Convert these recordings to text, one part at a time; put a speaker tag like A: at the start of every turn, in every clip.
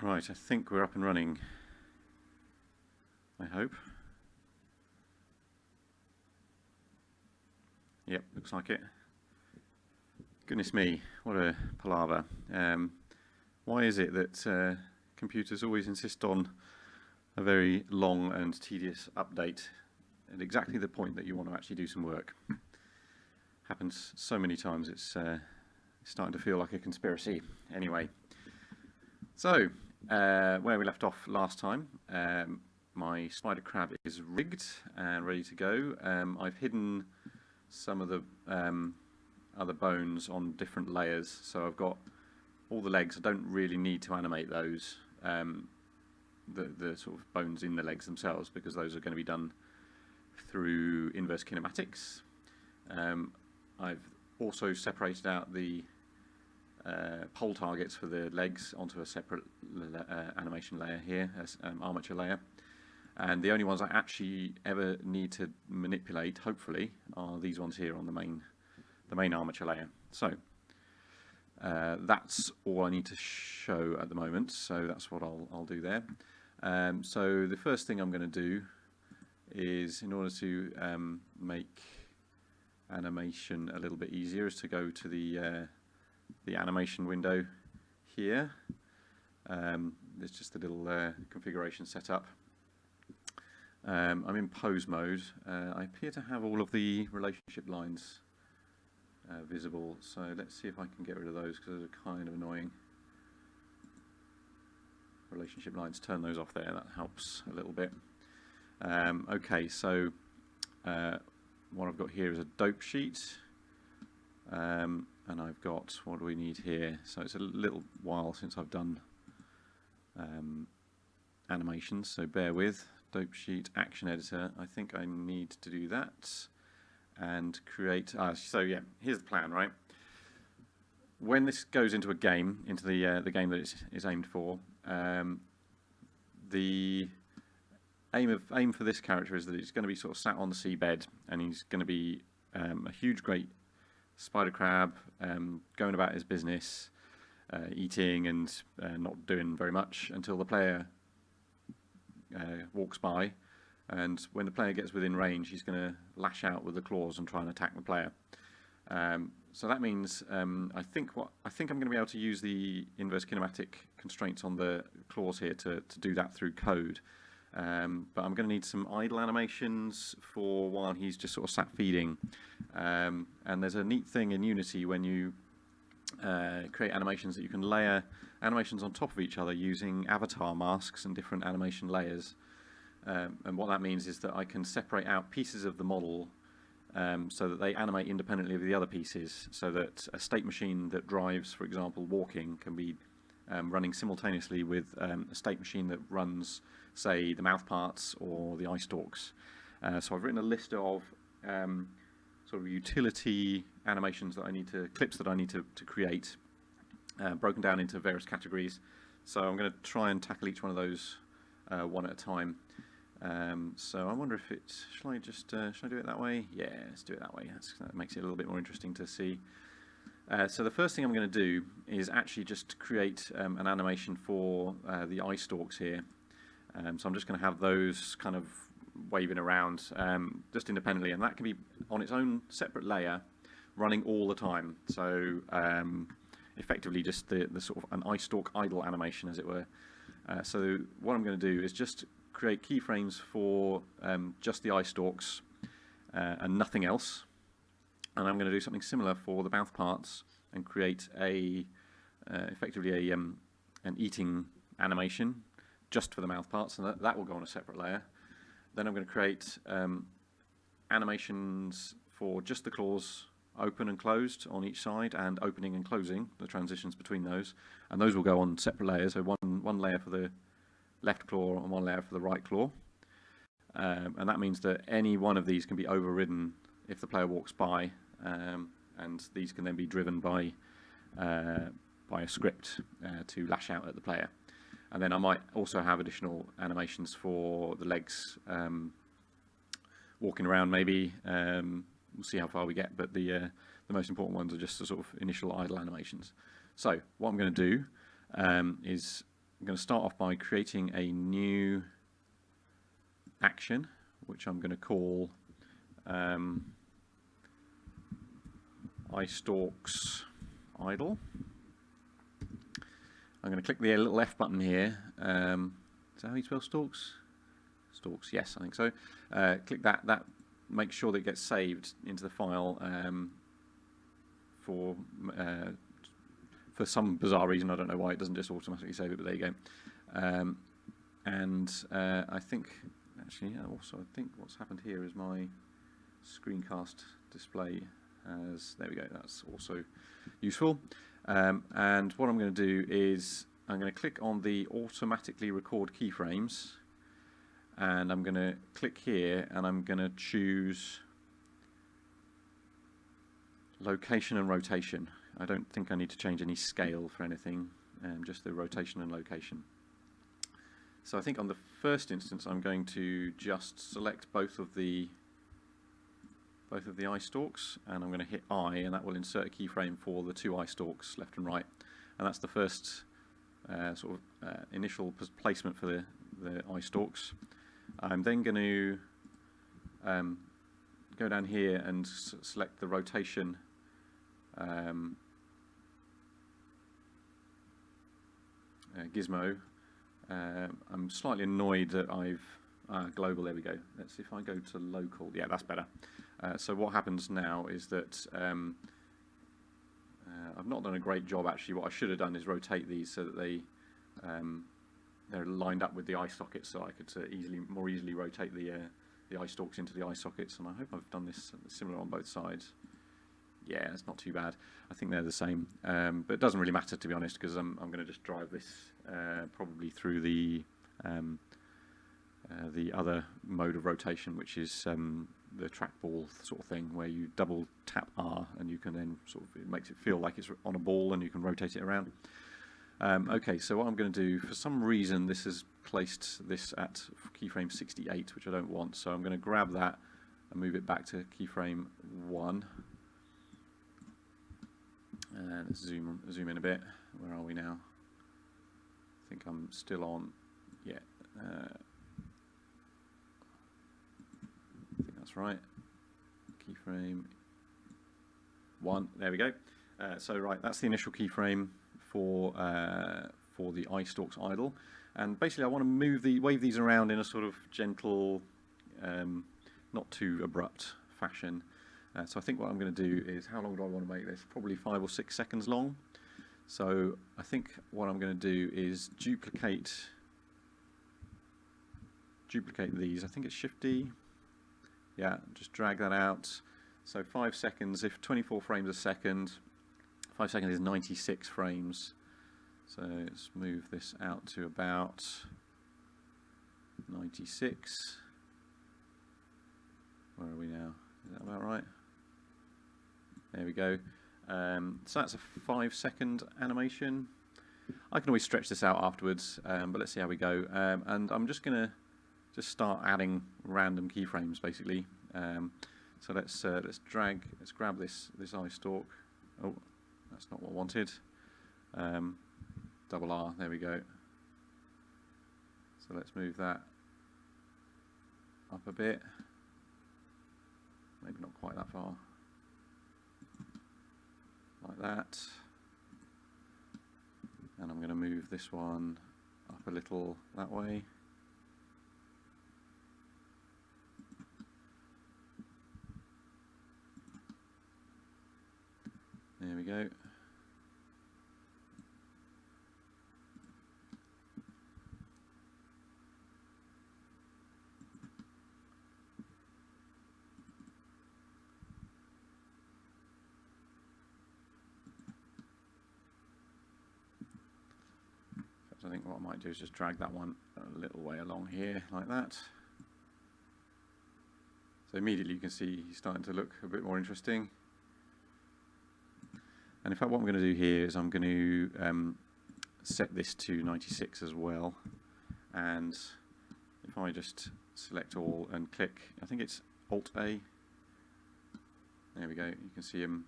A: Right, I think we're up and running. I hope. Yep, looks like it. Goodness me, what a palaver. Why is it that computers always insist on a very long and tedious update at exactly the point that you want to actually do some work? Happens so many times, it's starting to feel like a conspiracy. Anyway, so where we left off last time, my spider crab is rigged and ready to go. I've hidden some of the other bones on different layers, so I've got all the legs. I don't really need to animate those, the sort of bones in the legs themselves, because those are going to be done through inverse kinematics. I've also separated out the pole targets for the legs onto a separate animation layer here, as armature layer. And the only ones I actually ever need to manipulate, hopefully, are these ones here on the main armature layer. So that's all I need to show at the moment. So that's what I'll do there. So the first thing I'm going to do is, in order to make animation a little bit easier, is to go to the animation window here. There's just a little configuration set up. I'm in pose mode. I appear to have all of the relationship lines visible, so let's see if I can get rid of those, because those are kind of annoying. Relationship lines, turn those off there, that helps a little bit. Okay, so what I've got here is a dope sheet, and I've got, what do we need here? So it's a little while since I've done animations, so bear with. Dope sheet, action editor. I think I need to do that and create. So yeah, here's the plan, right? When this goes into a game, into the game that it is aimed for, the aim for this character is that he's going to be sort of sat on the seabed, and he's going to be a huge, great spider crab, going about his business, eating and not doing very much until the player walks by, and when the player gets within range, he's going to lash out with the claws and try and attack the player. So that means I think I'm going to be able to use the inverse kinematic constraints on the claws here to do that through code. But I'm going to need some idle animations for while he's just sort of sat feeding. And there's a neat thing in Unity when you create animations that you can layer animations on top of each other using avatar masks and different animation layers. And what that means is that I can separate out pieces of the model so that they animate independently of the other pieces, so that a state machine that drives, for example, walking, can be running simultaneously with a state machine that runs, say, the mouth parts or the eye stalks. So I've written a list of sort of utility animations that I need to, clips that I need to create, broken down into various categories. So I'm going to try and tackle each one of those one at a time. So I wonder if it's, shall I do it that way? Yeah, let's do it that way. That makes it a little bit more interesting to see. So the first thing I'm going to do is actually just create an animation for the eye stalks here. So I'm just going to have those kind of waving around just independently, and that can be on its own separate layer, running all the time. So effectively just the sort of an eye stalk idle animation, as it were. So what I'm going to do is just create keyframes for just the eye stalks and nothing else. And I'm going to do something similar for the mouth parts and create effectively an eating animation just for the mouth parts, and that will go on a separate layer. Then I'm going to create animations for just the claws, open and closed on each side, and opening and closing, the transitions between those, and those will go on separate layers. So one layer for the left claw and one layer for the right claw, and that means that any one of these can be overridden if the player walks by, and these can then be driven by a script to lash out at the player. And then I might also have additional animations for the legs walking around, maybe. We'll see how far we get, but the most important ones are just the sort of initial idle animations. So what I'm going to do is going to start off by creating a new action, which I'm going to call iStalks idle. I'm going to click the little F button here. Is that how you spell stalks? Stalks, yes, I think so. Click that. That makes sure that it gets saved into the file for some bizarre reason. I don't know why it doesn't just automatically save it, but there you go. I think, actually, also I think what's happened here is my screencast display has, there we go, that's also useful. And what I'm going to do is I'm going to click on the automatically record keyframes, and I'm going to click here and I'm going to choose location and rotation. I don't think I need to change any scale for anything, just the rotation and location. So I think on the first instance I'm going to just select both of the iStalks, and I'm going to hit I, and that will insert a keyframe for the two iStalks left and right, and that's the first initial placement for the iStalks. I'm then going to go down here and select the rotation gizmo. I'm slightly annoyed that I've global, there we go. Let's see if I go to local. Yeah, that's better. So what happens now is that I've not done a great job actually. What I should have done is rotate these so that they're lined up with the eye sockets, so I could more easily rotate the eye stalks into the eye sockets. And I hope I've done this similar on both sides. Yeah, it's not too bad. I think they're the same, but it doesn't really matter, to be honest, because I'm going to just drive this probably through the other mode of rotation, which is the trackball sort of thing, where you double tap R and you can then it makes it feel like it's on a ball and you can rotate it around. Okay, so what I'm going to do, for some reason this has placed this at keyframe 68, which I don't want, so I'm going to grab that and move it back to keyframe 1. And let's zoom in a bit. Where are we now? I think I'm still on, yeah. I think that's right. Keyframe 1. There we go. So right, that's the initial keyframe for the iStalks idle, and basically I want to wave these around in a sort of gentle, not too abrupt fashion. So I think what I'm going to do is, how long do I want to make this? Probably 5 or 6 seconds long. So I think what I'm going to do is duplicate these. I think it's Shift D. Yeah, just drag that out. So 5 seconds, if 24 frames a second, 5 seconds is 96 frames. So let's move this out to about 96. Where are we now? Is that about right? There we go. So that's a 5 second animation. I can always stretch this out afterwards, but let's see how we go. And I'm just going to start adding random keyframes, basically. So let's grab this iStalk. Oh, that's not what I wanted. Double R, there we go. So let's move that up a bit. Maybe not quite that far. Like that. And I'm going to move this one up a little that way. There we go. I think what I might do is just drag that one a little way along here, like that. So immediately you can see he's starting to look a bit more interesting. And in fact what I'm going to do here is I'm going to set this to 96 as well. And if I just select all and click, I think it's Alt-A. There we go, you can see him.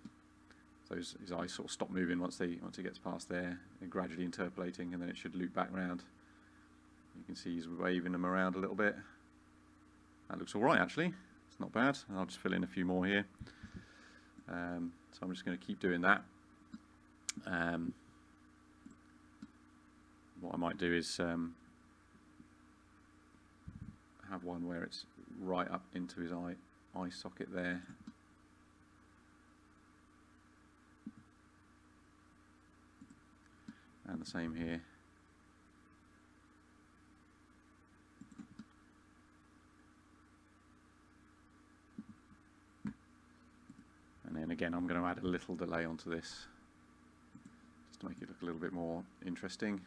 A: So his eyes sort of stop moving once he gets past there, and gradually interpolating, and then it should loop back round. You can see he's waving them around a little bit. That looks all right, actually. It's not bad. I'll just fill in a few more here. So I'm just going to keep doing that. What I might do is have one where it's right up into his eye socket there. And the same here. And then again, I'm going to add a little delay onto this, just to make it look a little bit more interesting.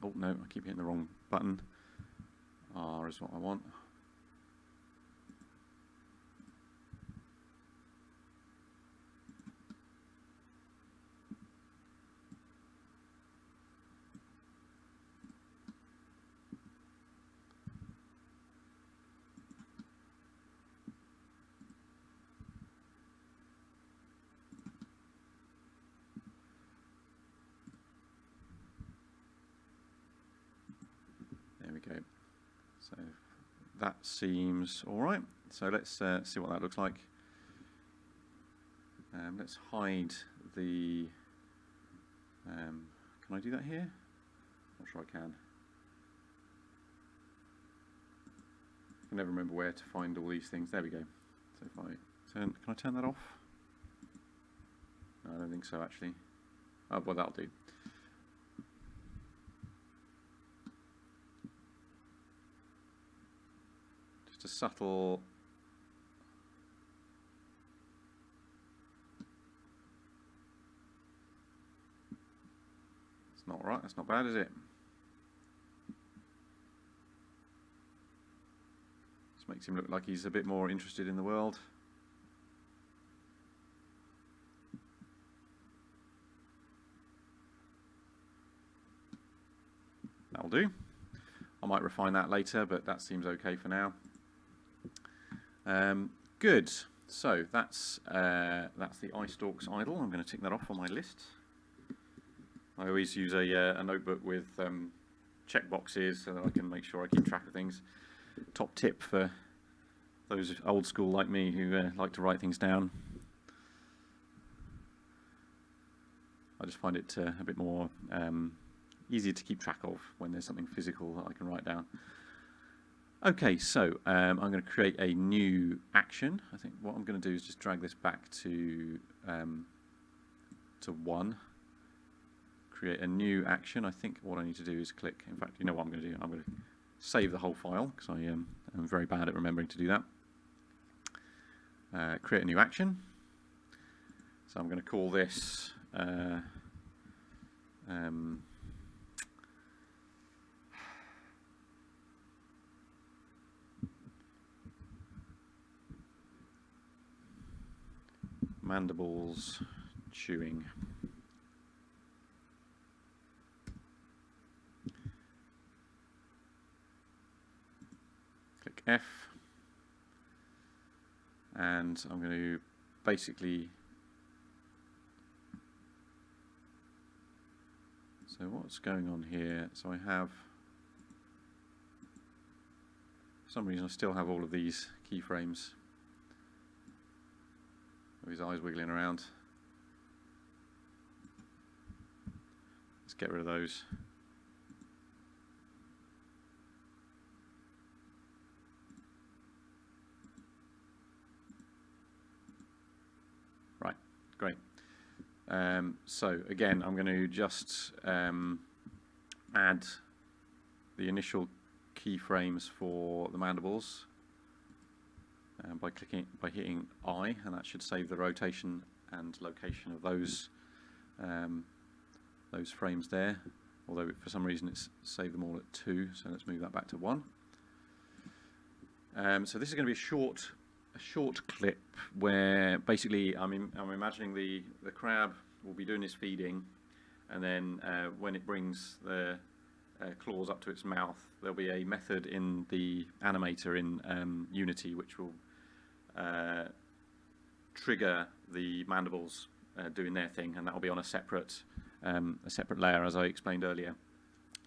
A: Oh no, I keep hitting the wrong button. R is what I want. There we go. So that seems all right. So let's see what that looks like. Let's hide the. Can I do that here? Not sure I can. I can never remember where to find all these things. There we go. So if I turn, can I turn that off? No, I don't think so actually. Oh, well, that'll do. Just a subtle. It's not right. That's not bad, is it? Just makes him look like he's a bit more interested in the world. That'll do. I might refine that later, but that seems okay for now. Good. So that's the eye stalks idle. I'm going to tick that off on my list. I always use a notebook with check boxes so that I can make sure I keep track of things. Top tip for those old school like me who like to write things down. I just find it a bit more easier to keep track of when there's something physical that I can write down. Okay, so I'm going to create a new action. I think what I'm going to do is just drag this back to 1. Create a new action. I think what I need to do is click. In fact, you know what I'm going to do? I'm going to save the whole file because I am very bad at remembering to do that. Create a new action. So I'm going to call this mandibles chewing. Click F, and I'm going to basically, so what's going on here? So I have, for some reason I still have all of these keyframes of his eyes wiggling around. Let's get rid of those. Right, great. So again, I'm going to just add the initial keyframes for the mandibles by hitting I, and that should save the rotation and location of those frames there. Although for some reason it's saved them all at 2, so let's move that back to 1. So this is going to be a short clip where basically I'm imagining the crab will be doing his feeding, and then when it brings the claws up to its mouth, there'll be a method in the animator in Unity which will trigger the mandibles doing their thing, and that will be on a separate layer, as I explained earlier.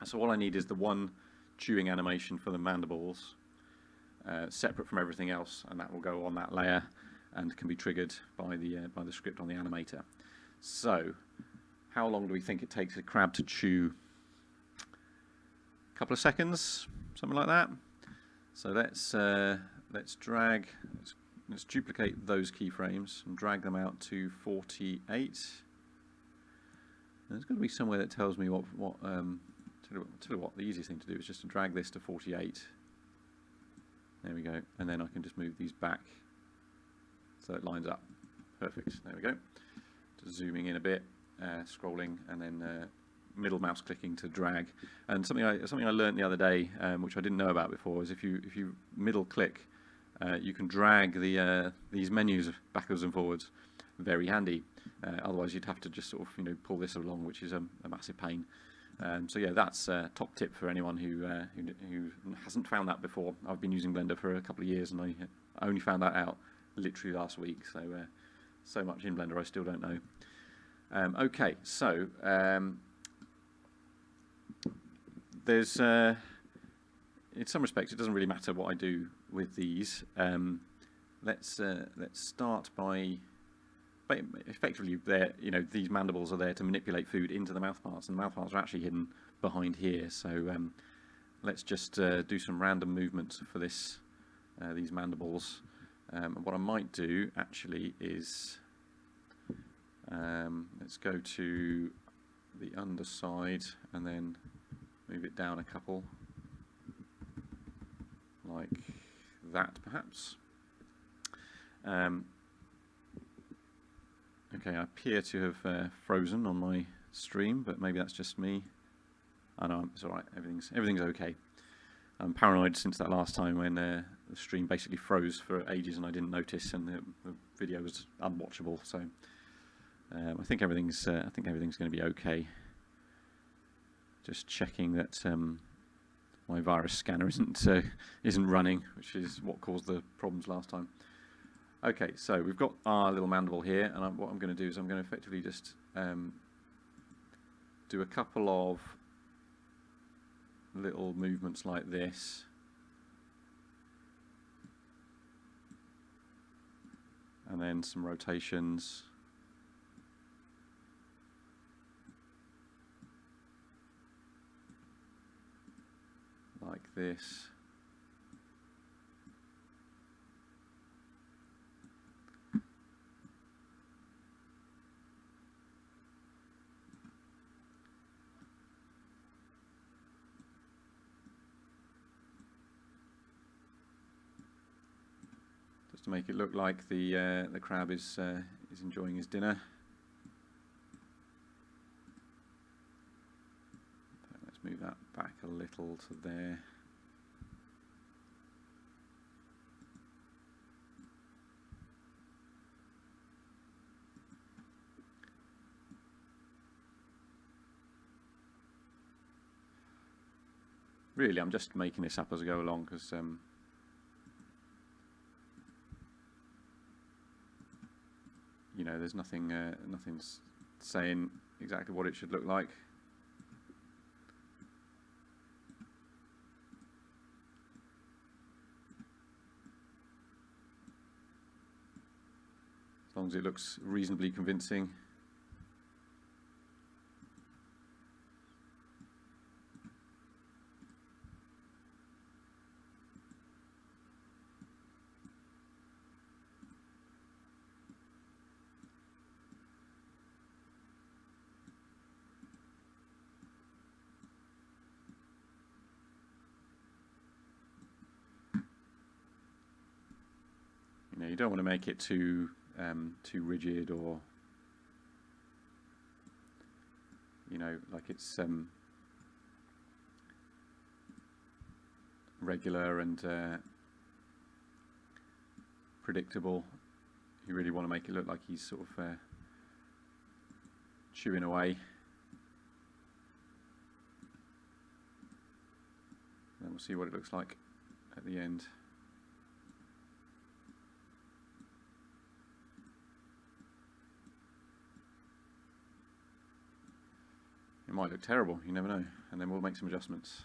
A: So all I need is the one chewing animation for the mandibles, separate from everything else, and that will go on that layer and can be triggered by the script on the animator. So, how long do we think it takes a crab to chew? A couple of seconds, something like that. So let's duplicate those keyframes and drag them out to 48. And there's got to be somewhere that tells me what. Tell you what, the easiest thing to do is just to drag this to 48. There we go, and then I can just move these back so it lines up. Perfect. There we go. Just zooming in a bit, scrolling, and then middle mouse clicking to drag. And something I learned the other day, which I didn't know about before, is if you middle click, you can drag these menus backwards and forwards. Very handy. Otherwise, you'd have to just sort of pull this along, which is a massive pain. So yeah, that's a top tip for anyone who hasn't found that before. I've been using Blender for a couple of years, and I only found that out literally last week. So much in Blender I still don't know. Okay, so there's in some respects it doesn't really matter what I do with these. Let's start by effectively these mandibles are there to manipulate food into the mouthparts, and the mouthparts are actually hidden behind here. So let's just do some random movements for these mandibles. And what I might do actually is let's go to the underside and then move it down a couple, like that perhaps. Okay, I appear to have frozen on my stream, but maybe that's just me. I know it's all right. Everything's okay. I'm paranoid since that last time when the stream basically froze for ages and I didn't notice, and the video was unwatchable. So I think everything's going to be okay. Just checking that my virus scanner isn't running, which is what caused the problems last time. Okay, so we've got our little mandible here, and what I'm going to do is I'm going to effectively just do a couple of little movements like this. And then some rotations. Like this. To make it look like the crab is enjoying his dinner. Let's move that back a little to there. Really, I'm just making this up as I go along because there's nothing's saying exactly what it should look like. As long as it looks reasonably convincing. You don't want to make it too rigid, or like it's regular and predictable. You really want to make it look like he's sort of chewing away. And then we'll see what it looks like at the end. might look terrible, you never know, and then we'll make some adjustments.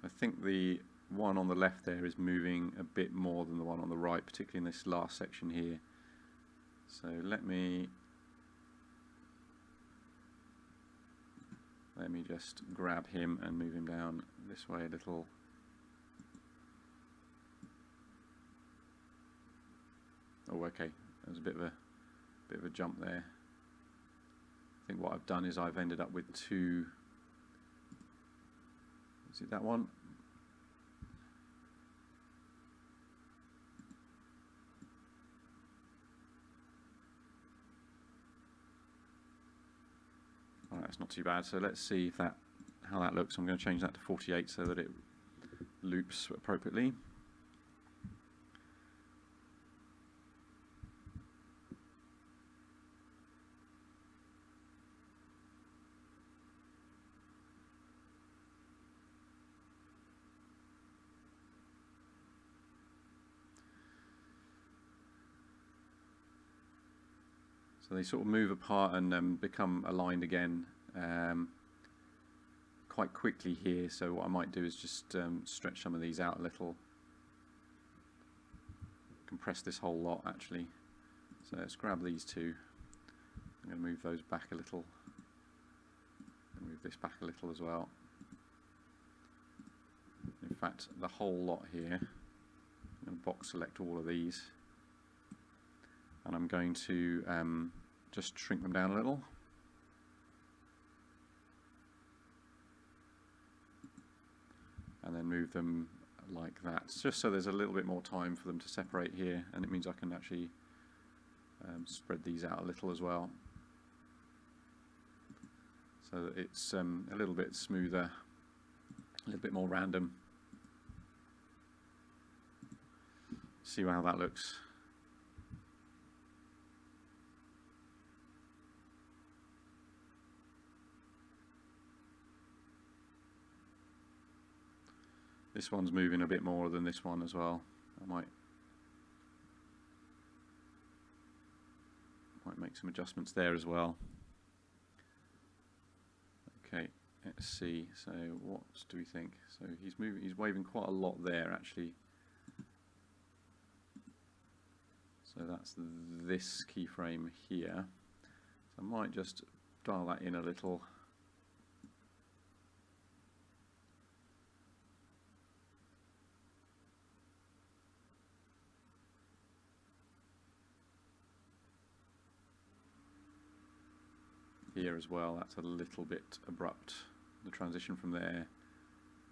A: I think the one on the left there is moving a bit more than the one on the right, particularly in this last section here. So let me just grab him and move him down this way a little. Oh, okay, there's a bit of a jump there. I think what I've done is I've ended up with two. Is it that one? All right, that's not too bad. So let's see if how that looks. I'm going to change that to 48 so that it loops appropriately. So they sort of move apart and become aligned again quite quickly here. So what I might do is just stretch some of these out a little, compress this whole lot actually. So let's grab these two. I'm going to move those back a little, and move this back a little as well. In fact, the whole lot here. I'm going to box select all of these, and I'm going to just shrink them down a little. And then move them like that, just so there's a little bit more time for them to separate here, and it means I can actually spread these out a little as well, so that it's a little bit smoother, a little bit more random. See how that looks. This one's moving a bit more than this one as well. I might make some adjustments there as well. Okay, let's see. So what do we think? So he's waving quite a lot there actually. So that's this keyframe here. So I might just dial that in a little. Here as well, that's a little bit abrupt, the transition from there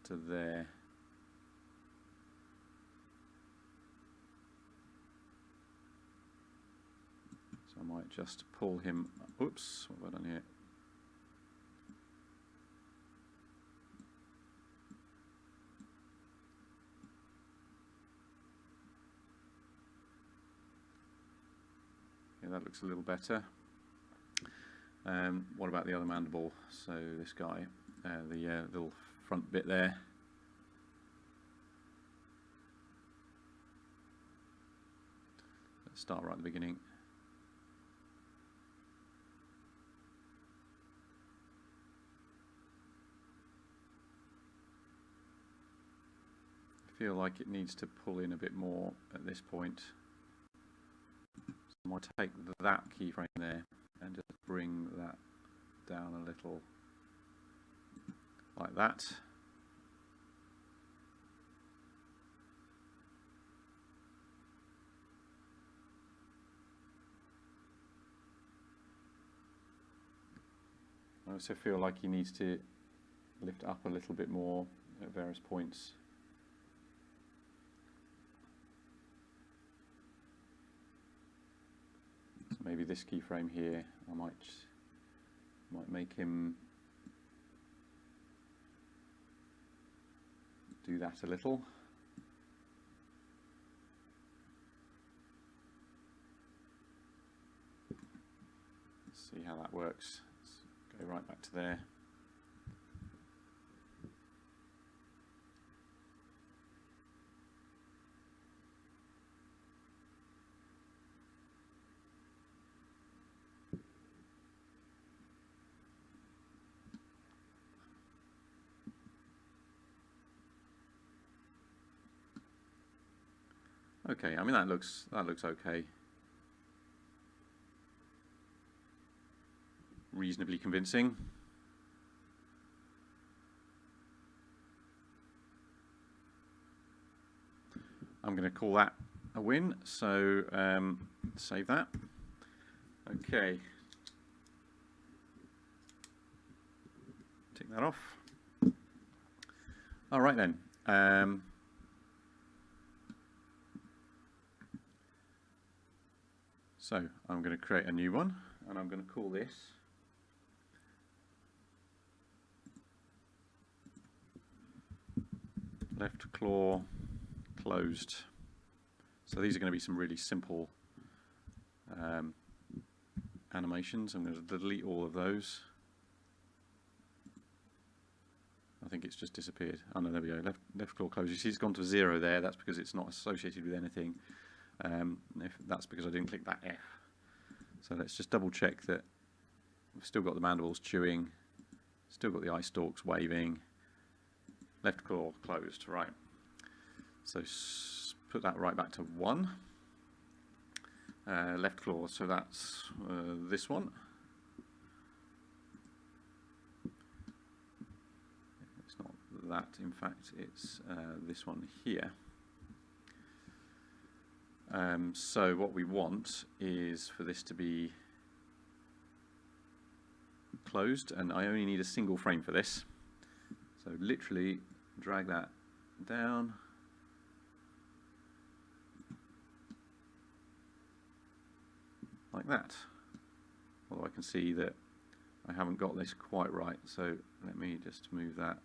A: to there. So I might just pull him, oops, what have I done here? Yeah, that looks a little better. What about the other mandible? So this guy, the little front bit there. Let's start right at the beginning. I feel like it needs to pull in a bit more at this point. So I might take that keyframe there and just bring that down a little like that. I also feel like he needs to lift up a little bit more at various points. So maybe this keyframe here, I might make him do that a little. See how that works. Let's go right back to there. Okay, I mean that looks okay. Reasonably convincing. I'm going to call that a win, so save that. Okay. Tick that off. All right then. So I'm going to create a new one, and I'm going to call this left claw closed. So these are going to be some really simple animations. I'm going to delete all of those. I think it's just disappeared. Oh no, there we go. Left claw closed. You see it's gone to 0 there. That's because it's not associated with anything. That's because I didn't click that F. So let's just double check that we've still got the mandibles chewing, still got the eye stalks waving, left claw closed, right. So put that right back to 1. Left claw, so that's this one. It's not that, in fact, it's this one here. So what we want is for this to be closed, and I only need a single frame for this. So literally drag that down. Like that. Although I can see that I haven't got this quite right, so let me just move that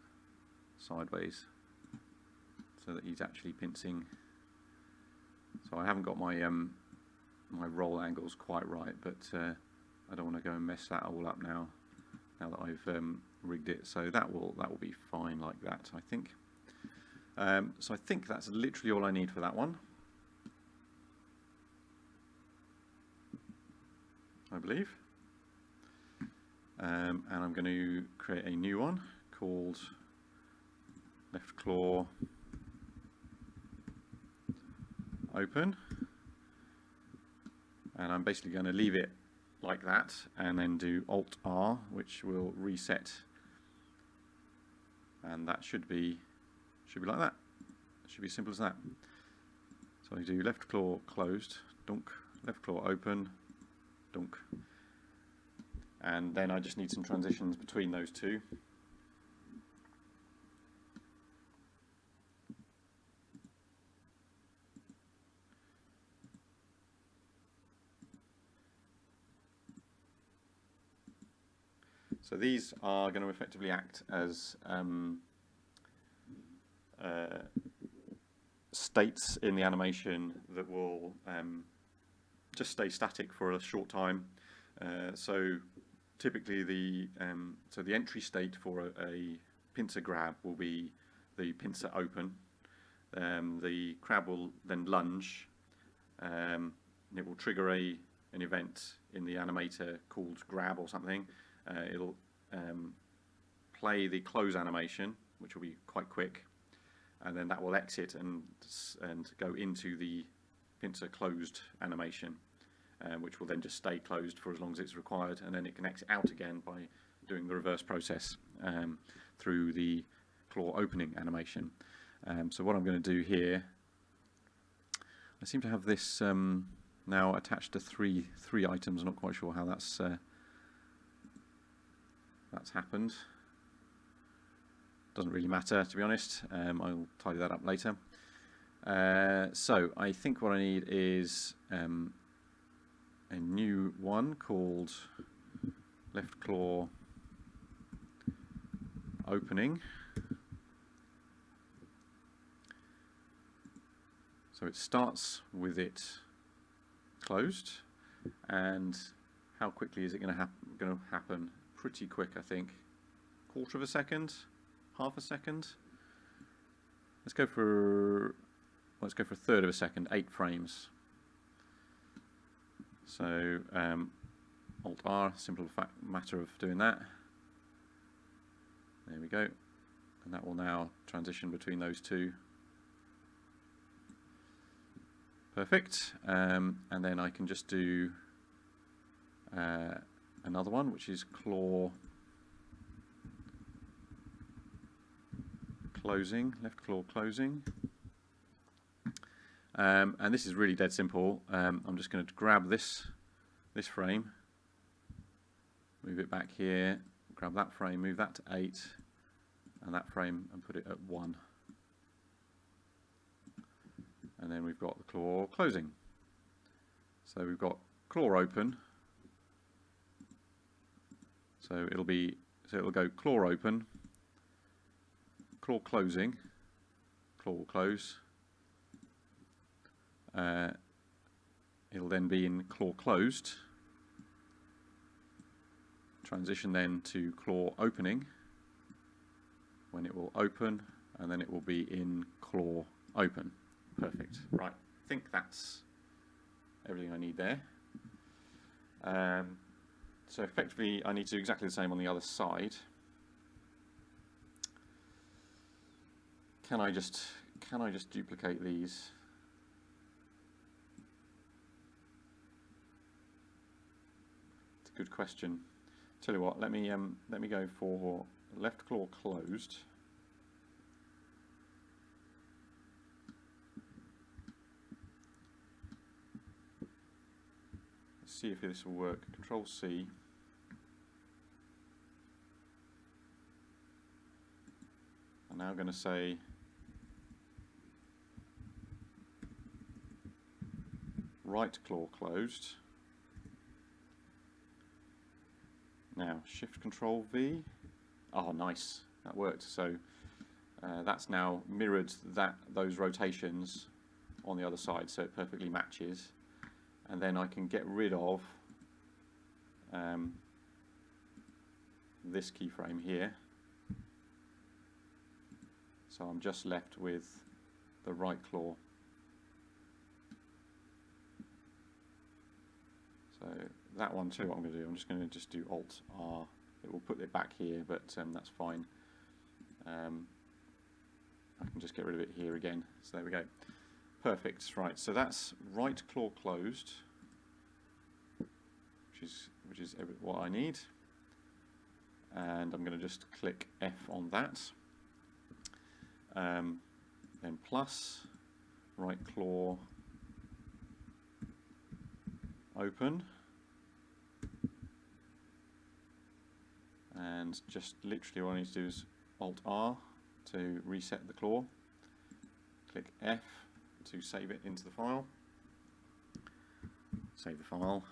A: sideways so that he's actually pincing. So I haven't got my my roll angles quite right, but I don't want to go and mess that all up now that I've rigged it. So that will be fine like that, I think. So I think that's literally all I need for that one, I believe. And I'm going to create a new one called left claw open, and I'm basically going to leave it like that and then do Alt R, which will reset, and that should be like that. It should be simple as that. So I do left claw closed, dunk, left claw open, dunk, and then I just need some transitions between those two. So these are going to effectively act as states in the animation that will just stay static for a short time. So typically the entry state for a pincer grab will be the pincer open. The crab will then lunge. It will trigger an event in the animator called grab or something. It'll play the close animation, which will be quite quick, and then that will exit and go into the pincer closed animation, which will then just stay closed for as long as it's required, and then it can exit out again by doing the reverse process through the claw opening animation. So what I'm going to do here, I seem to have this now attached to three items. I'm not quite sure how that's happened. Doesn't really matter, to be honest. I'll tidy that up later. So I think what I need is a new one called left claw opening. So it starts with it closed, and how quickly is it going to happen? Pretty quick, I think. Quarter of a second, half a second. Let's go for a third of a second, 8 frames. So Alt R, simple matter of doing that. There we go, and that will now transition between those two. Perfect. And then I can just do another one, which is claw closing, left claw closing. And this is really dead simple. I'm just going to grab this frame, move it back here, grab that frame, move that to 8, and that frame, and put it at 1. And then we've got the claw closing. So we've got claw open. So it'll go claw open, claw closing, claw will close. It'll then be in claw closed. Transition then to claw opening, when it will open, and then it will be in claw open. Perfect. Right, I think that's everything I need there. So effectively I need to do exactly the same on the other side. Can I just duplicate these? It's a good question. Tell you what, let me go for left claw closed. Let's see if this will work. Control C. I'm now going to say right claw closed. Now Shift Control V. Oh, nice, that worked. So that's now mirrored those rotations on the other side, so it perfectly matches. And then I can get rid of this keyframe here. So I'm just left with the right claw. So that one too, what I'm going to do, I'm just going to do Alt R. It will put it back here, but that's fine. I can just get rid of it here again. So there we go. Perfect. Right. So that's right claw closed, which is what I need. And I'm going to just click F on that. Then plus right claw open, and just literally what I need to do is Alt R to reset the claw, click F to save it into the file, save the file.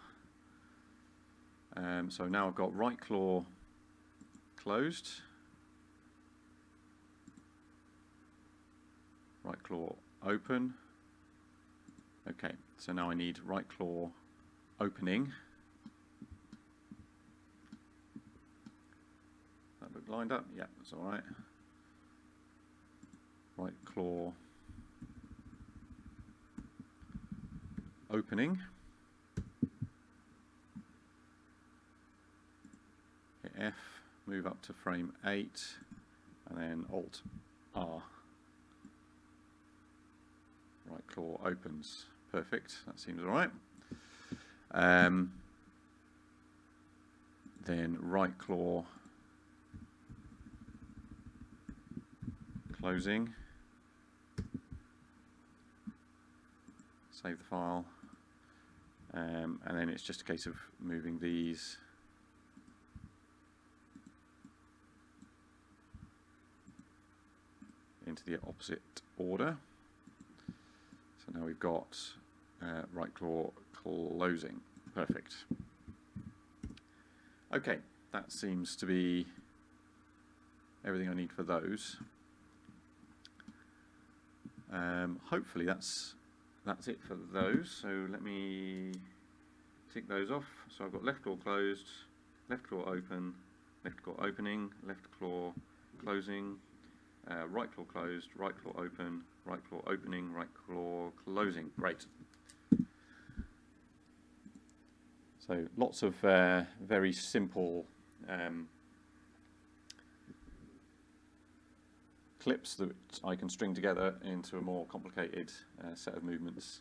A: So now I've got right claw closed, right claw open. Okay, so now I need right claw opening. That look lined up? Yeah, that's all right. Right claw opening. Hit F, move up to frame 8, and then Alt R. Right claw opens. Perfect, that seems all right. Then right claw closing. Save the file. And then it's just a case of moving these into the opposite order. So now we've got right claw closing. Perfect. Okay, that seems to be everything I need for those. Hopefully that's that's it for those. So let me tick those off. So I've got left claw closed, left claw open, left claw opening, left claw closing, right claw closed, right claw open, right claw opening, right claw closing. Great. So lots of very simple clips that I can string together into a more complicated set of movements.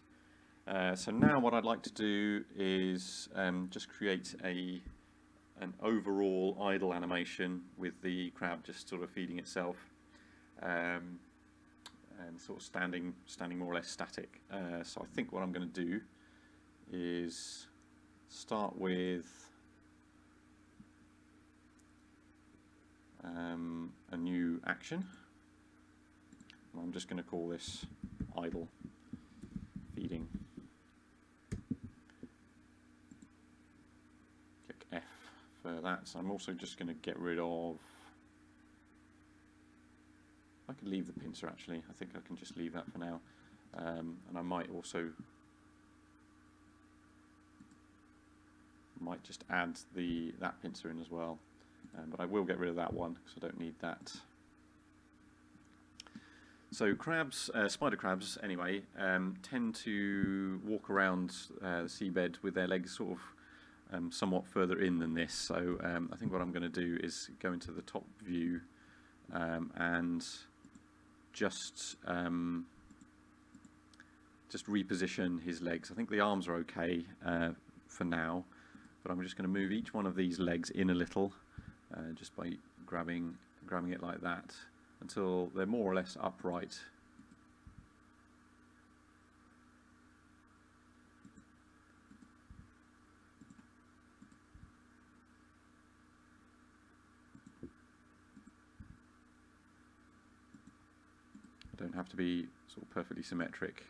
A: So now what I'd like to do is just create an overall idle animation with the crab just sort of feeding itself and sort of standing more or less static. So I think what I'm going to do is start with a new action. I'm just going to call this idle feeding. Click F for that. So I'm also just going to get rid of, I could leave the pincer actually. I think I can just leave that for now. And I might also just add that pincer in as well. But I will get rid of that one because I don't need that. So crabs, spider crabs anyway, tend to walk around the seabed with their legs sort of somewhat further in than this. So I think what I'm going to do is go into the top view and just reposition his legs. I think the arms are okay for now, but I'm just going to move each one of these legs in a little just by grabbing it like that, until they're more or less upright. They don't have to be sort of perfectly symmetric.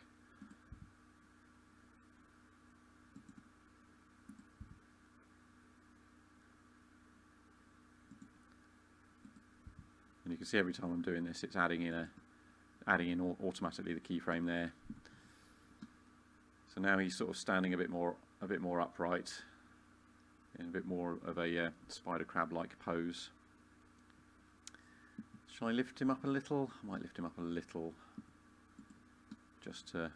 A: And you can see every time I'm doing this, it's adding in automatically the keyframe there. So now he's sort of standing a bit more upright, in a bit more of a spider crab-like pose. Shall I lift him up a little? I might lift him up a little, just to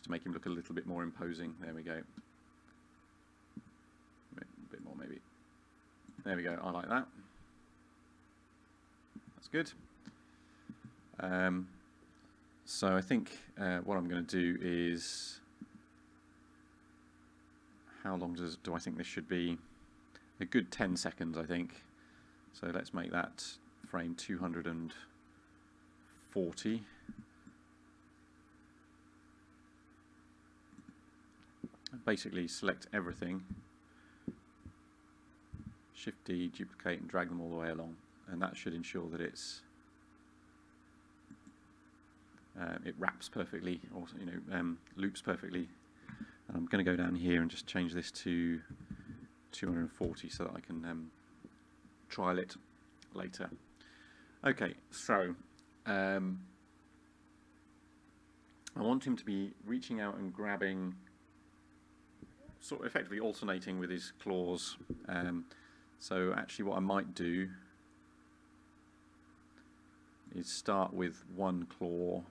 A: make him look a little bit more imposing. There we go. A bit more maybe. There we go, I like that. That's good. So I think what I'm going to do is, how long do I think this should be? A good 10 seconds, I think. So let's make that frame 240. Basically select everything, Shift D, duplicate and drag them all the way along, and that should ensure that it wraps perfectly, or loops perfectly. And I'm going to go down here and just change this to 240 so that I can trial it later. Okay, so I want him to be reaching out and grabbing, sort of effectively alternating with his claws. So actually what I might do is start with one claw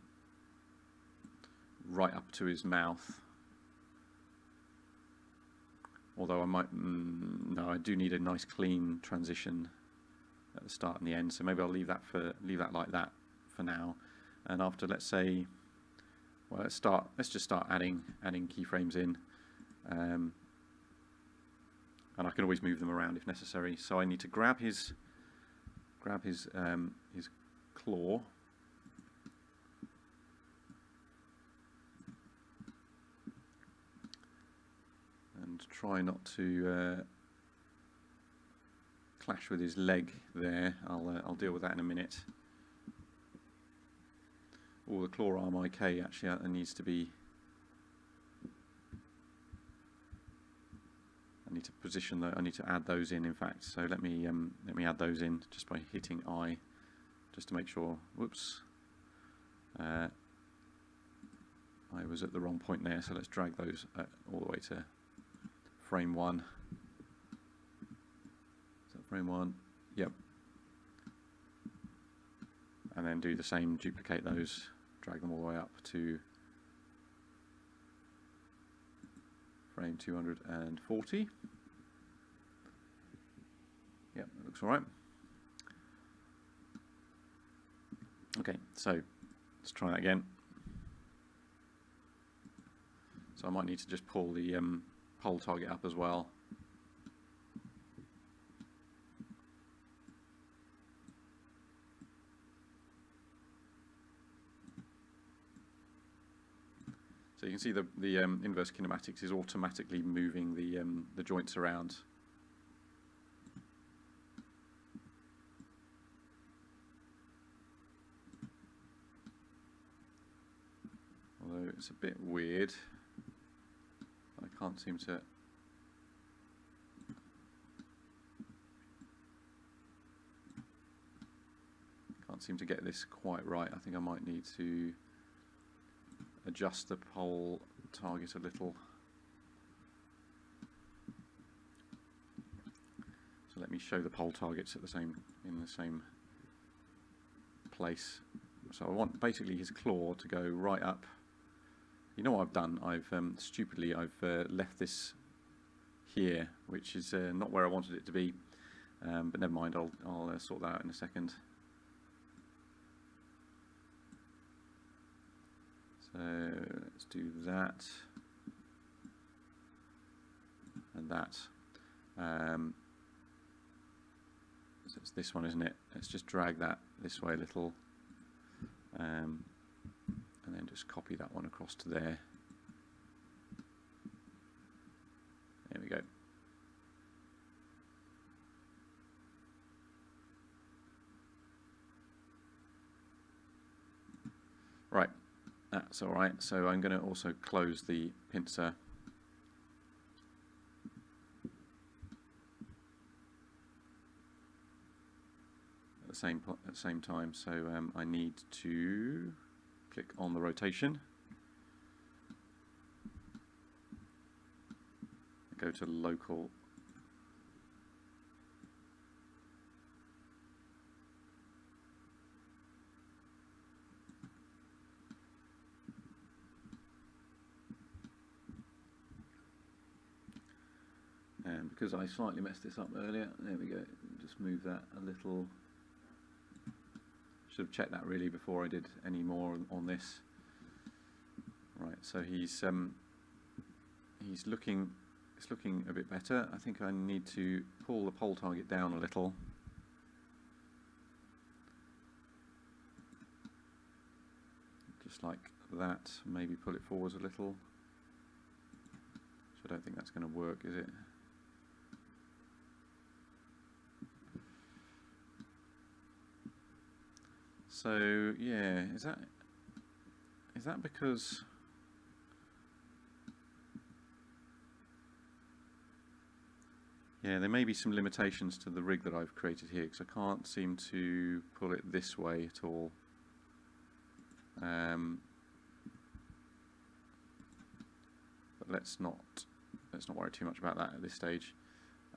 A: right up to his mouth. Although I might, no, I do need a nice clean transition at the start and the end. So maybe I'll leave that like that for now. And after, let's say, well, let's just start adding keyframes in. And I can always move them around if necessary. So I need to grab his claw, and try not to clash with his leg there. I'll deal with that in a minute. Oh, the claw arm IK actually needs to be. I need to position I need to add those in fact. So let me add those in just by hitting I, just to make sure. Whoops. I was at the wrong point there, so let's drag those all the way to frame 1. Is that frame 1? Yep. And then do the same, duplicate those, drag them all the way up to frame 240. Yep, that looks all right. Okay, so let's try that again. So I might need to just pull the pole target up as well. So you can see the inverse kinematics is automatically moving the joints around. Although it's a bit weird. I can't seem to get this quite right. I think I might need to adjust the pole target a little. So let me show the pole targets in the same place. So I want basically his claw to go right up. You know what I've done? I've stupidly left this here, which is not where I wanted it to be. But never mind. I'll sort that out in a second. So let's do that and that. So it's this one, isn't it? Let's just drag that this way a little, and then just copy that one across to there. There we go. Right. That's all right. So I'm going to also close the pincer. At the same time. So I need to click on the rotation. Go to local. And because I slightly messed this up earlier, there we go, just move that a little. Should have checked that really before I did any more on this. Right, so it's looking a bit better. I think I need to pull the pole target down a little. Just like that, maybe pull it forwards a little. So I don't think that's going to work, is it? So yeah, is that because yeah, there may be some limitations to the rig that I've created here because I can't seem to pull it this way at all. But let's not worry too much about that at this stage.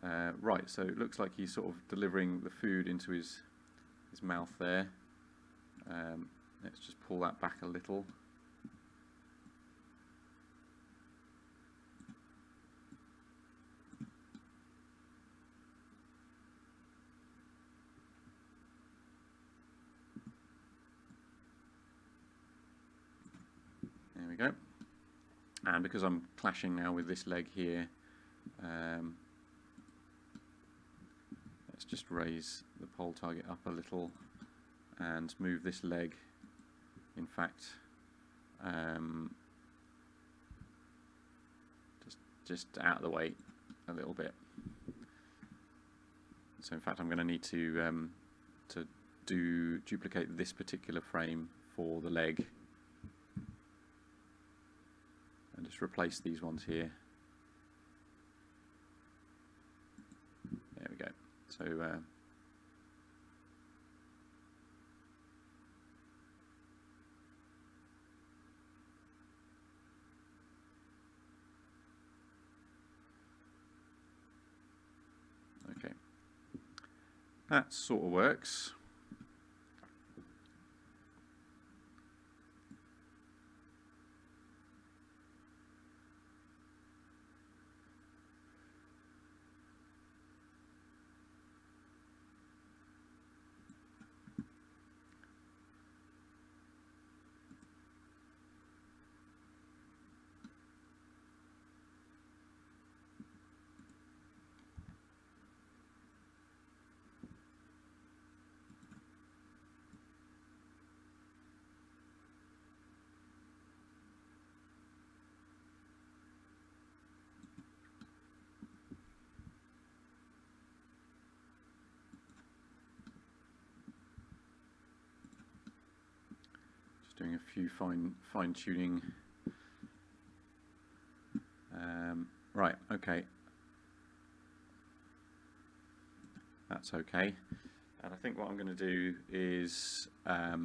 A: Right, so it looks like he's sort of delivering the food into his mouth there. Let's just pull that back a little. There we go. And because I'm clashing now with this leg here, let's just raise the pole target up a little and move this leg, in fact, just out of the way a little bit. So in fact I'm going to need to duplicate this particular frame for the leg and just replace these ones here. There we go. So That sort of works. Doing a few fine tuning. Right, okay. That's okay. And I think what I'm going to do is I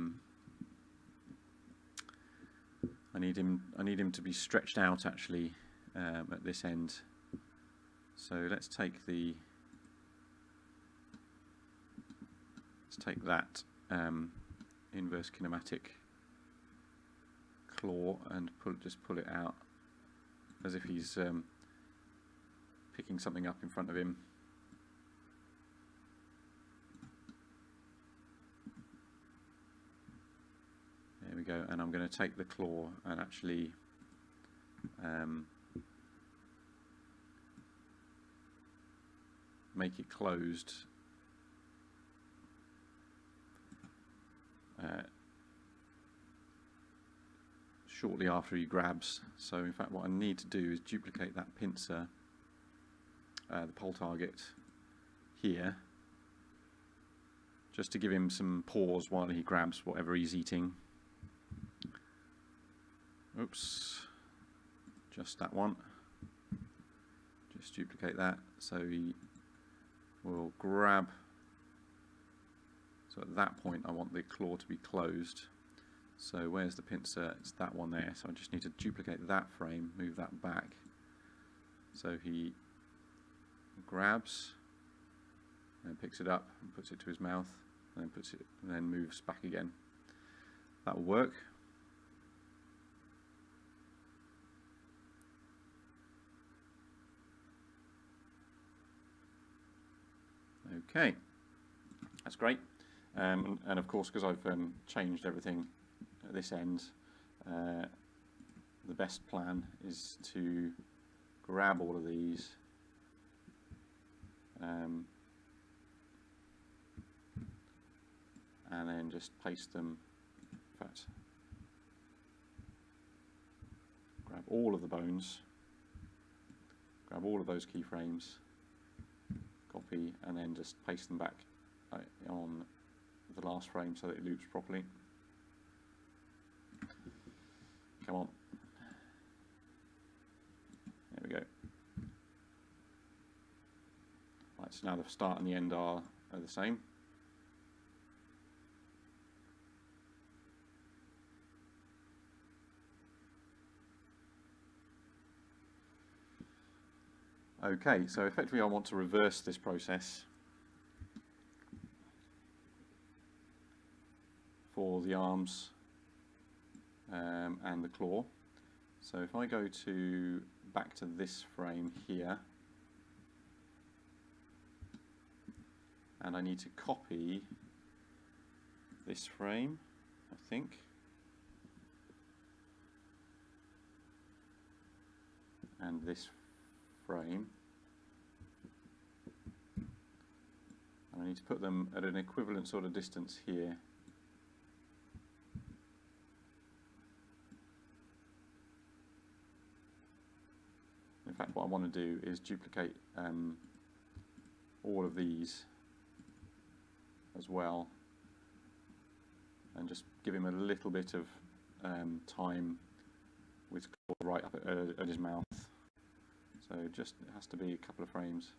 A: need him to be stretched out actually at this end. So let's take that inverse kinematic claw and just pull it out as if he's picking something up in front of him. There we go, and I'm going to take the claw and actually make it closed shortly after he grabs. So in fact what I need to do is duplicate that pincer, the pole target here, just to give him some pause while he grabs whatever he's eating. Oops, just that one. Just duplicate that so he will grab. So at that point I want the claw to be closed. So where's the pincer? It's that one there. So I just need to duplicate that frame, move that back. So he grabs and picks it up and puts it to his mouth, and then puts it and then moves back again. That will work. Okay, that's great. And of course, because I've changed everything at this end, the best plan is to grab all of these and then just paste them. In fact, grab all of the bones, grab all of those keyframes, copy, and then just paste them back on the last frame so that it loops properly. Come on. There we go. Right, so now the start and the end are the same. Okay, so effectively I want to reverse this process for the arms and the claw. So if I go back to this frame here, and I need to copy this frame, I think, and this frame, and I need to put them at an equivalent sort of distance here. In fact, what I want to do is duplicate all of these as well, and just give him a little bit of time with claw right up at his mouth. So just it has to be a couple of frames.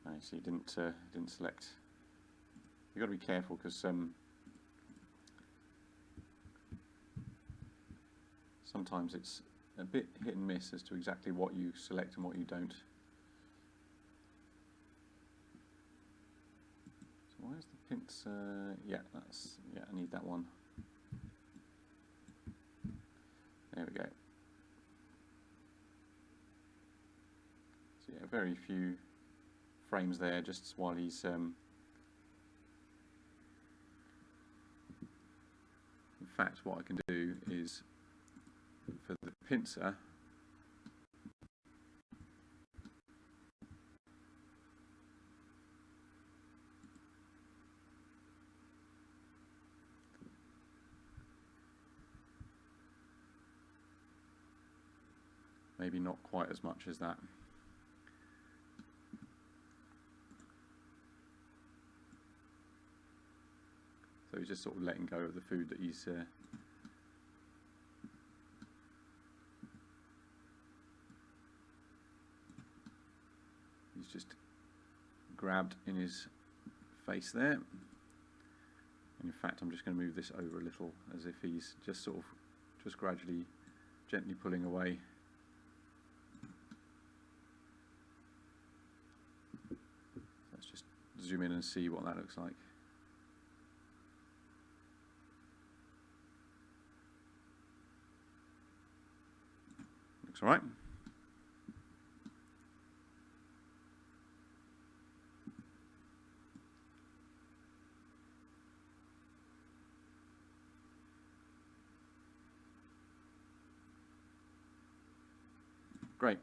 A: I see, didn't select. You've got to be careful because sometimes it's a bit hit and miss as to exactly what you select and what you don't. pincer, yeah, I need that one. There we go. So yeah, very few frames there, just while he's in fact, what I can do is for the pincer, maybe not quite as much as that. So he's just sort of letting go of the food that he's just grabbed in his face there. And in fact, I'm just going to move this over a little, as if he's just sort of just gradually, gently pulling away. Let's just zoom in and see what that looks like. Looks all right. Great.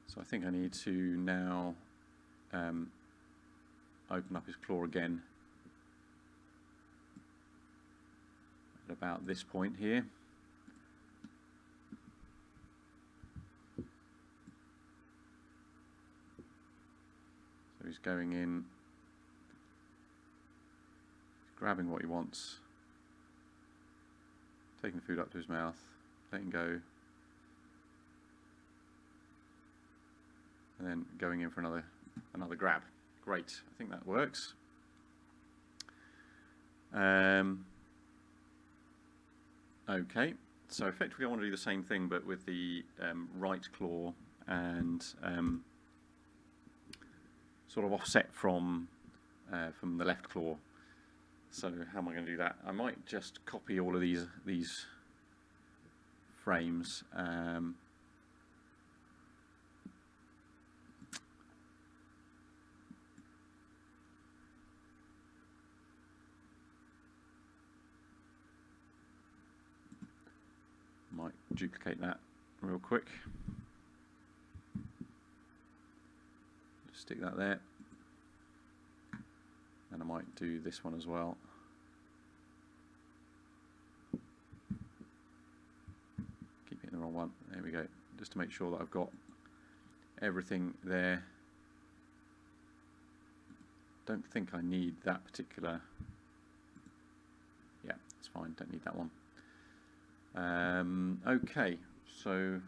A: So I think I need to now open up his claw again at about this point here. So he's going in, grabbing what he wants, taking the food up to his mouth, letting go, and then going in for another grab. Great, I think that works. Okay, so effectively I want to do the same thing, but with the right claw and sort of offset from the left claw. So how am I going to do that? I might just copy all of these frames. Might duplicate that real quick. Just stick that there. And I might do this one as well. Keep hitting the wrong one. There we go. Just to make sure that I've got everything there. Don't think I need that particular. Yeah, it's fine. Don't need that one. Okay, so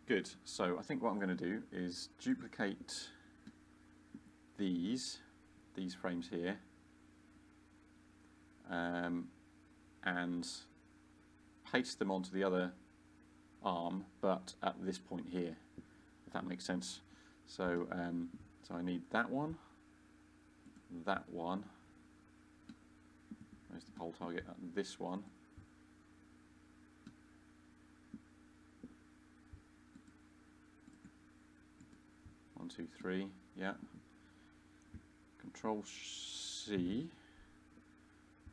A: good. So I think what I'm going to do is duplicate these frames here, and paste them onto the other arm, but at this point here, if that makes sense. So so I need that one, where's the pole target, this one, one, two, three, yeah, Control C,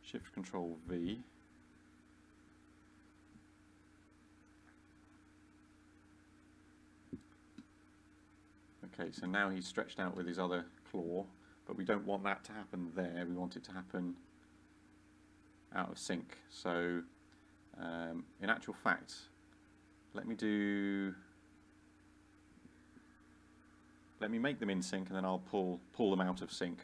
A: Shift Control V, okay, so now he's stretched out with his other claw, but we don't want that to happen there, we want it to happen out of sync. So in actual fact, let me do let me make them in sync, and then I'll pull them out of sync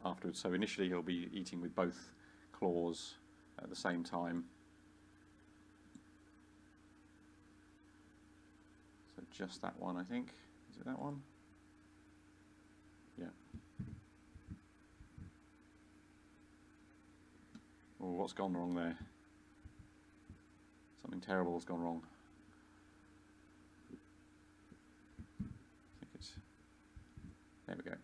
A: afterwards. So initially he'll be eating with both claws at the same time. So just that one, I think. Is it that one? Yeah. Oh, what's gone wrong there? Something terrible has gone wrong. I think it's... There we go.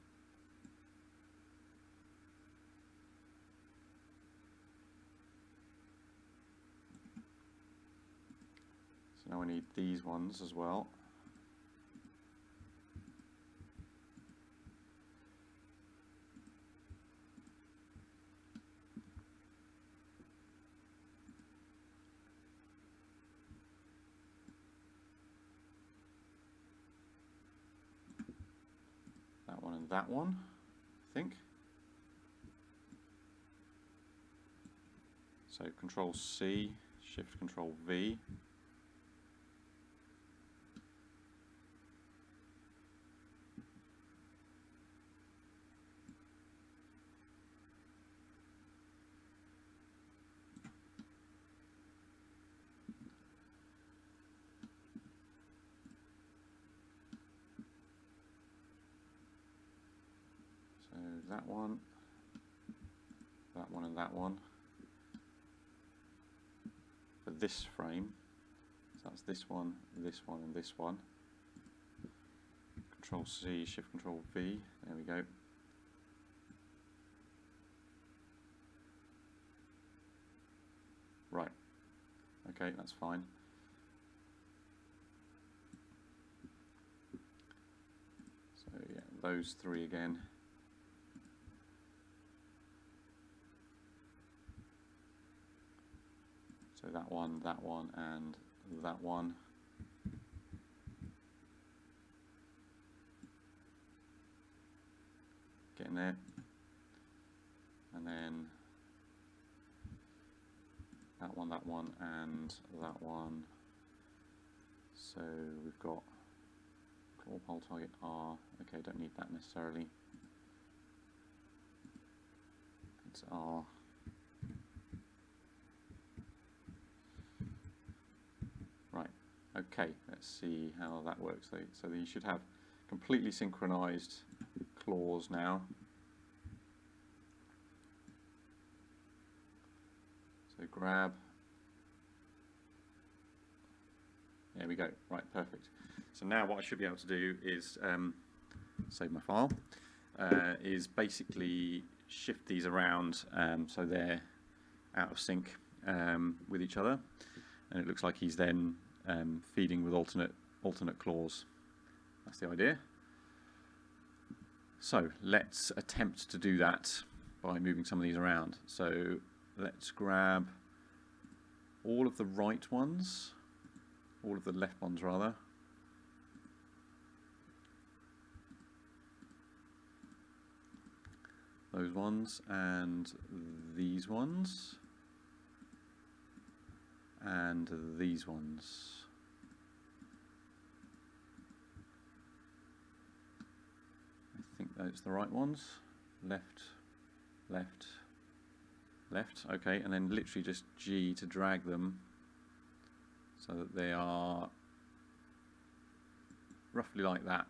A: So now I need these ones as well. That one and that one, I think. So Control C, Shift Control V. So that one and that one. For this frame, so that's this one, and this one. Control C, Shift Control V, there we go. Right, okay, that's fine. So yeah, those three again. So that one, and that one. Getting there. And then that one, and that one. So we've got claw pole target R. Okay, don't need that necessarily. It's R. Right, okay, let's see how that works. So you should have completely synchronized claws now. So grab. There we go, right, perfect. So now what I should be able to do is save my file, is basically shift these around so they're out of sync with each other. And it looks like he's then feeding with alternate claws. That's the idea. So let's attempt to do that by moving some of these around. So let's grab all of the right ones, all of the left ones rather. Those ones and these ones. And these ones. I think those are the right ones. Left, left, left. Okay, and then literally just G to drag them so that they are roughly like that.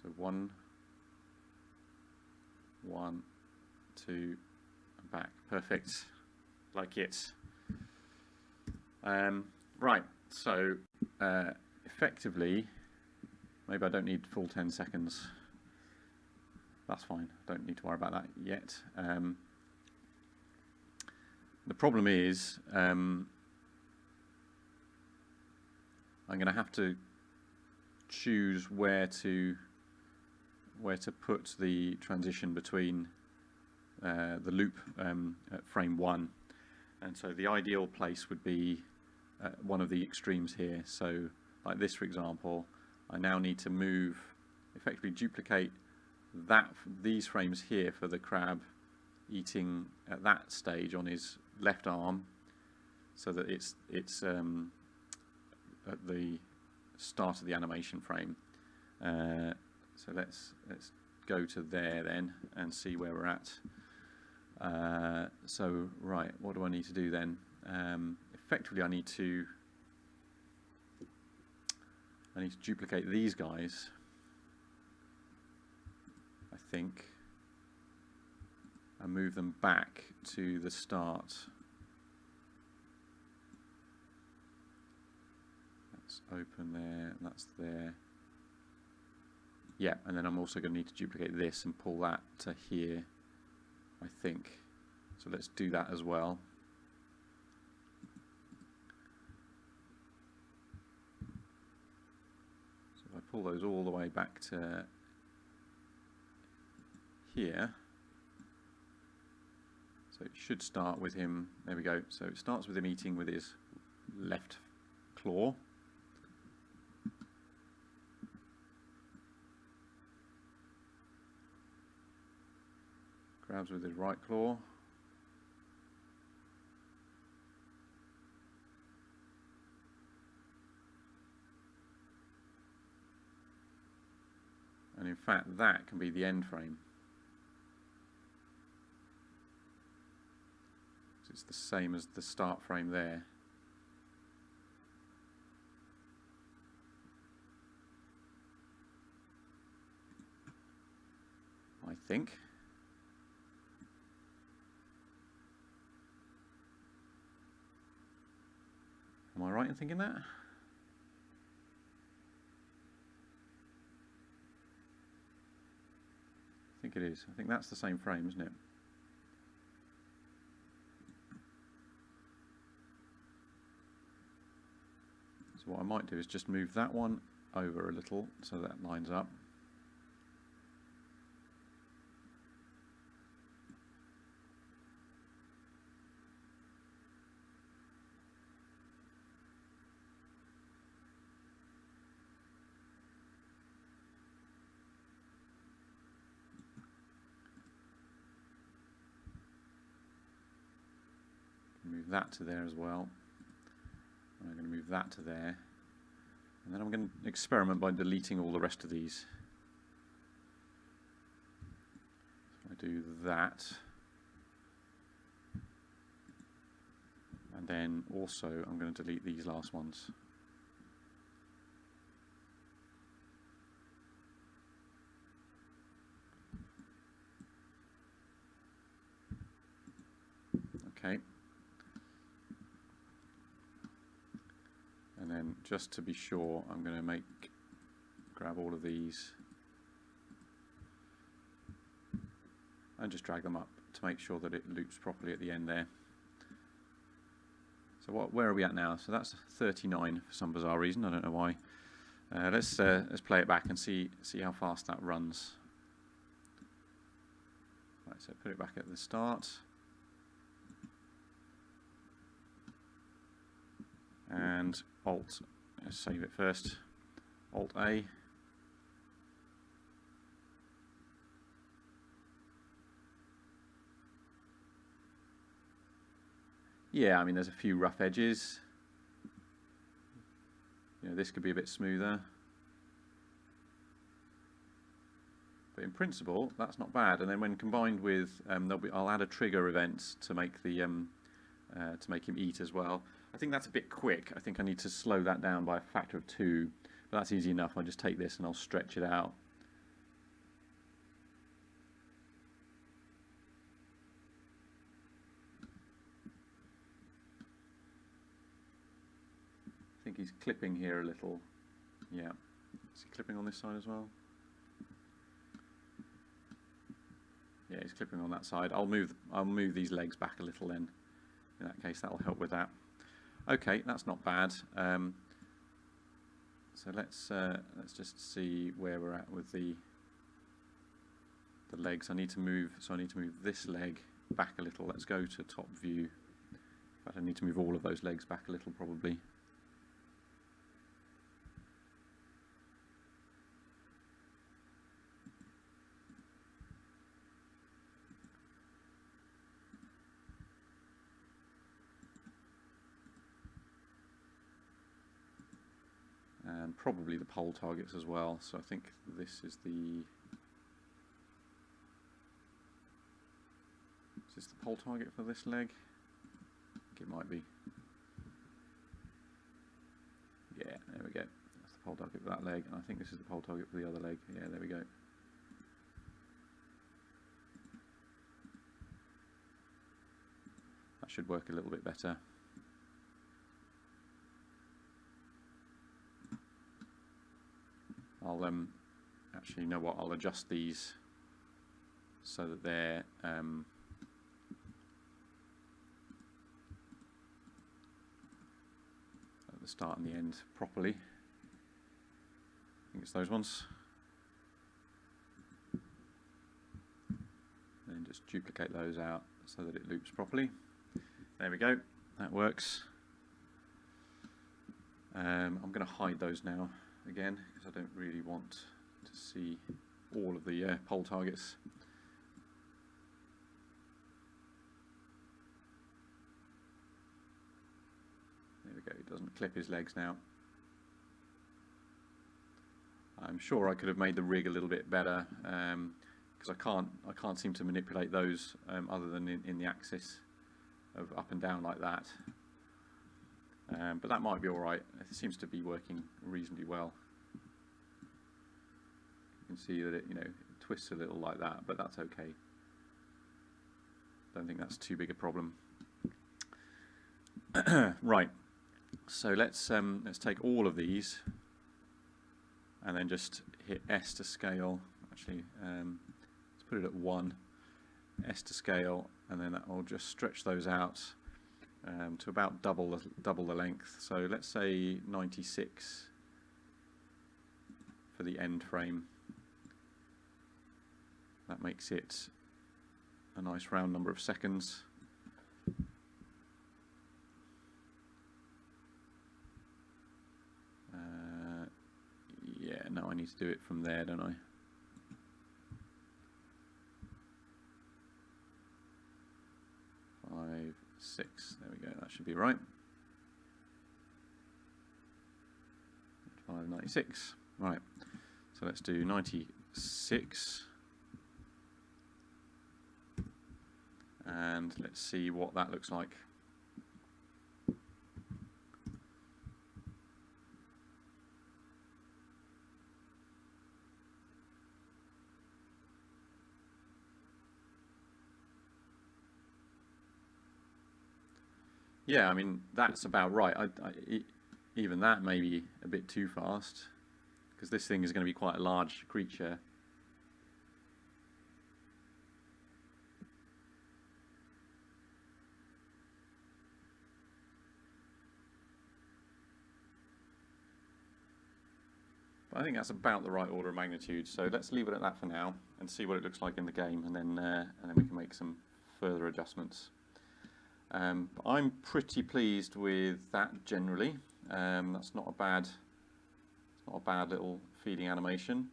A: So 1, 1, 2, and back. Perfect. Like it. Right, so effectively, maybe I don't need full 10 seconds. That's fine. Don't need to worry about that yet. The problem is I'm going to have to choose where to put the transition between the loop at frame 1, and so the ideal place would be one of the extremes here. So like this, for example, I now need to move, effectively duplicate these frames here for the crab eating at that stage on his left arm, so that it's at the start of the animation frame. So let's go to there then and see where we're at. So right, what do I need to do then? Effectively, I need to duplicate these guys, I think, and move them back to the start. That's open there, that's there. Yeah, and then I'm also going to need to duplicate this and pull that to here, I think. So let's do that as well. So if I pull those all the way back to here, so it should start with him, there we go, so it starts with him eating with his left claw. Grabs with his right claw. And in fact, that can be the end frame. So it's the same as the start frame there. I think. Am I right in thinking that? I think it is. I think that's the same frame, isn't it? So what I might do is just move that one over a little so that lines up. Move that to there as well, and I'm going to move that to there, and then I'm going to experiment by deleting all the rest of these. So I do that, and then also I'm going to delete these last ones. Okay. And then just to be sure, I'm going to grab all of these and just drag them up to make sure that it loops properly at the end there. So where are we at now? So that's 39 for some bizarre reason. I don't know why. Let's play it back and see how fast that runs. Right, so put it back at the start. And Alt, let's save it first, Alt A. Yeah, I mean there's a few rough edges. You know, this could be a bit smoother. But in principle, that's not bad. And then when combined with, I'll add a trigger event to make the to make him eat as well. I think that's a bit quick. I think I need to slow that down by a factor of 2, but that's easy enough. I'll just take this and I'll stretch it out. I think he's clipping here a little. Yeah. Is he clipping on this side as well? Yeah, he's clipping on that side. I'll move these legs back a little then. In that case, that'll help with that. Okay, that's not bad. So let's just see where we're at with the legs. I need to move this leg back a little. Let's go to top view. In fact, I need to move all of those legs back a little probably. and probably the pole targets as well. So I think this is the pole target for this leg? I think it might be. Yeah, there we go. That's the pole target for that leg, and I think this is the pole target for the other leg. Yeah, there we go. That should work a little bit better. I'll actually, you know what, I'll adjust these so that they're at the start and the end properly. I think it's those ones. Then just duplicate those out so that it loops properly. There we go, that works. I'm going to hide those now again because I don't really want to see all of the pole targets. There we go, it doesn't clip his legs now. I'm sure I could have made the rig a little bit better because I can't seem to manipulate those other than in the axis of up and down like that. But that might be alright. It seems to be working reasonably well. You can see that it, you know, it twists a little like that, but that's okay. Don't think that's too big a problem. Right. So let's take all of these and then just hit S to scale. Actually, let's put it at 1. S to scale, and then I'll just stretch those out to about double the length. So let's say 96 for the end frame. That makes it a nice round number of seconds. Yeah, no, I need to do it from there, don't I? Five, 6, there we go, that should be right. 596, right, so let's do 96 and let's see what that looks like. Yeah, I mean, that's about right. Even that may be a bit too fast, because this thing is going to be quite a large creature. But I think that's about the right order of magnitude, so let's leave it at that for now and see what it looks like in the game, and then we can make some further adjustments. But I'm pretty pleased with that generally. That's not a bad little feeding animation.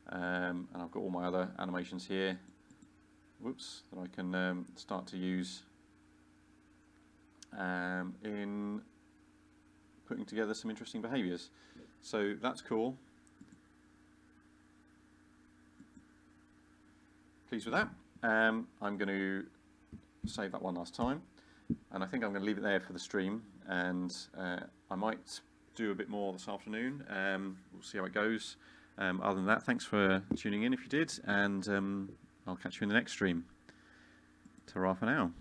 A: And I've got all my other animations here. Whoops, that I can start to use in putting together some interesting behaviours. So that's cool. Pleased with that. I'm going to save that one last time. And I think I'm going to leave it there for the stream, and I might do a bit more this afternoon. We'll see how it goes. Other than that, thanks for tuning in if you did, and I'll catch you in the next stream. Ta-ra for now.